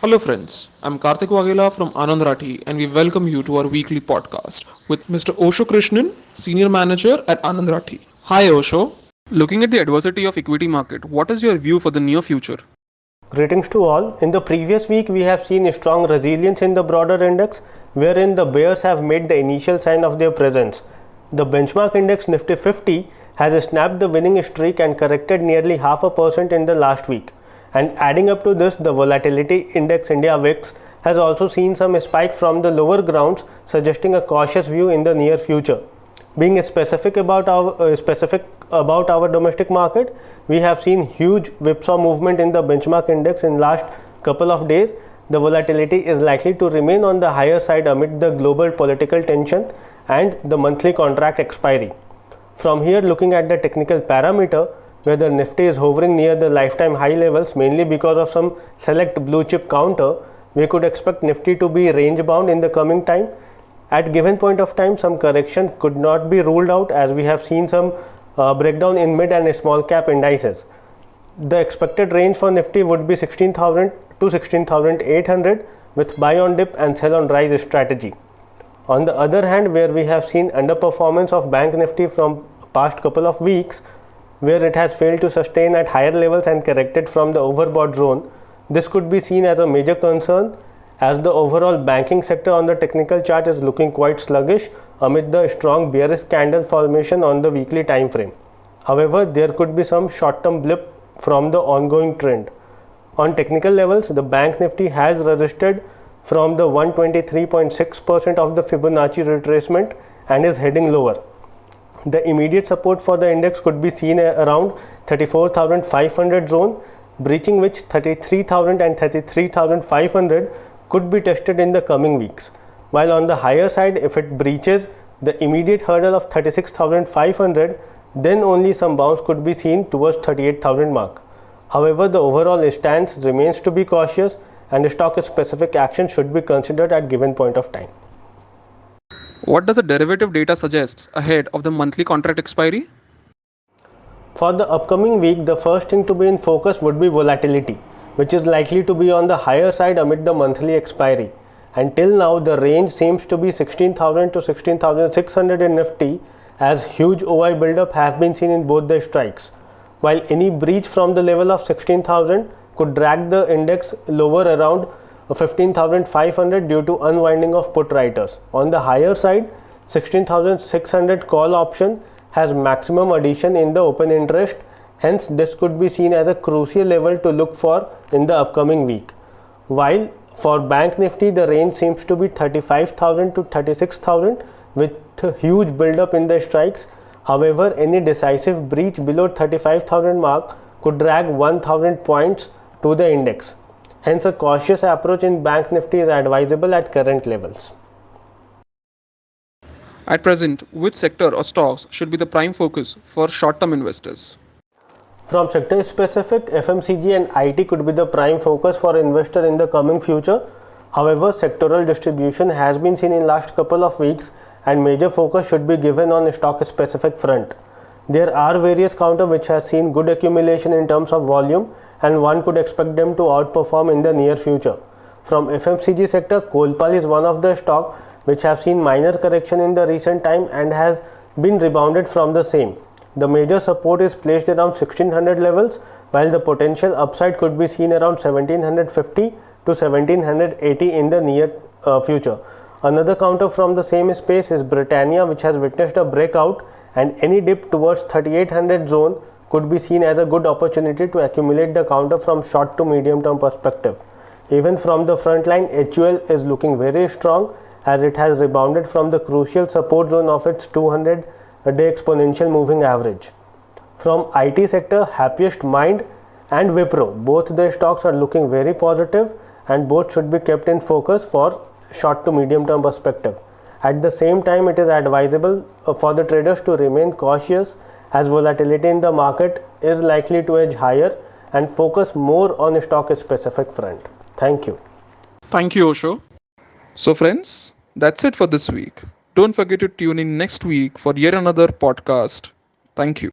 Hello, friends. I'm Karthik Wagela from Anand Rathi, and we welcome you to our weekly podcast with Mr. Osho Krishnan, Senior Manager at Anand Rathi. Hi, Osho. Looking at the adversity of equity market, what is your view for the near future? Greetings to all. In the previous week, we have seen a strong resilience in the broader index, wherein the bears have made the initial sign of their presence. The benchmark index Nifty 50 has snapped the winning streak and corrected nearly 0.5% in the last week. And adding up to this, the volatility index India VIX has also seen some spike from the lower grounds, suggesting a cautious view in the near future. Being specific about our domestic market, we have seen huge whipsaw movement in the benchmark index in last couple of days. The volatility is likely to remain on the higher side amid the global political tension and the monthly contract expiry. From here, looking at the technical parameter, where the Nifty is hovering near the lifetime high levels mainly because of some select blue chip counter, we could expect Nifty to be range bound in the coming time. At given point of time, some correction could not be ruled out, as we have seen some breakdown in mid and small cap indices. The expected range for Nifty would be 16,000 to 16,800 with buy on dip and sell on rise strategy. On the other hand, where we have seen underperformance of Bank Nifty from past couple of weeks, where it has failed to sustain at higher levels and corrected from the overbought zone, this could be seen as a major concern, as the overall banking sector on the technical chart is looking quite sluggish amid the strong bearish candle formation on the weekly time frame. However, there could be some short-term blip from the ongoing trend. On technical levels, the Bank Nifty has resisted from the 123.6% of the Fibonacci retracement and is heading lower. The immediate support for the index could be seen around 34,500 zone, breaching which 33,000 and 33,500 could be tested in the coming weeks. While on the higher side, if it breaches the immediate hurdle of 36,500, then only some bounce could be seen towards 38,000 mark. However, the overall stance remains to be cautious and stock specific action should be considered at given point of time. What does the derivative data suggests ahead of the monthly contract expiry? For the upcoming week, the first thing to be in focus would be volatility, which is likely to be on the higher side amid the monthly expiry. Until now, the range seems to be 16,000 to 16,600 in Nifty, as huge OI buildup has been seen in both the strikes. While any breach from the level of 16,000 could drag the index lower around 15,500 due to unwinding of put writers. On the higher side, 16,600 call option has maximum addition in the open interest, hence this could be seen as a crucial level to look for in the upcoming week. While for Bank Nifty, the range seems to be 35,000 to 36,000 with huge build-up in the strikes. However, any decisive breach below 35,000 mark could drag 1,000 points to the index. Hence, a cautious approach in Bank Nifty is advisable at current levels. At present, which sector or stocks should be the prime focus for short-term investors? From sector specific, FMCG and IT could be the prime focus for investor in the coming future. However, sectoral distribution has been seen in last couple of weeks and major focus should be given on stock specific front. There are various counter which has seen good accumulation in terms of volume and one could expect them to outperform in the near future. From FMCG sector, Kolpal is one of the stock which have seen minor correction in the recent time and has been rebounded from the same. The major support is placed around 1600 levels, while the potential upside could be seen around 1750 to 1780 in the near future. Another counter from the same space is Britannia, which has witnessed a breakout, and any dip towards 3800 zone could be seen as a good opportunity to accumulate the counter from short to medium term perspective. Even from the front line, HUL is looking very strong as it has rebounded from the crucial support zone of its 200-day exponential moving average. From IT sector, Happiest Mind and Wipro, both the stocks are looking very positive and both should be kept in focus for short to medium term perspective. At the same time, it is advisable for the traders to remain cautious as volatility in the market is likely to edge higher and focus more on a stock specific front. Thank you. Thank you, Osho. So friends, that's it for this week. Don't forget to tune in next week for yet another podcast. Thank you.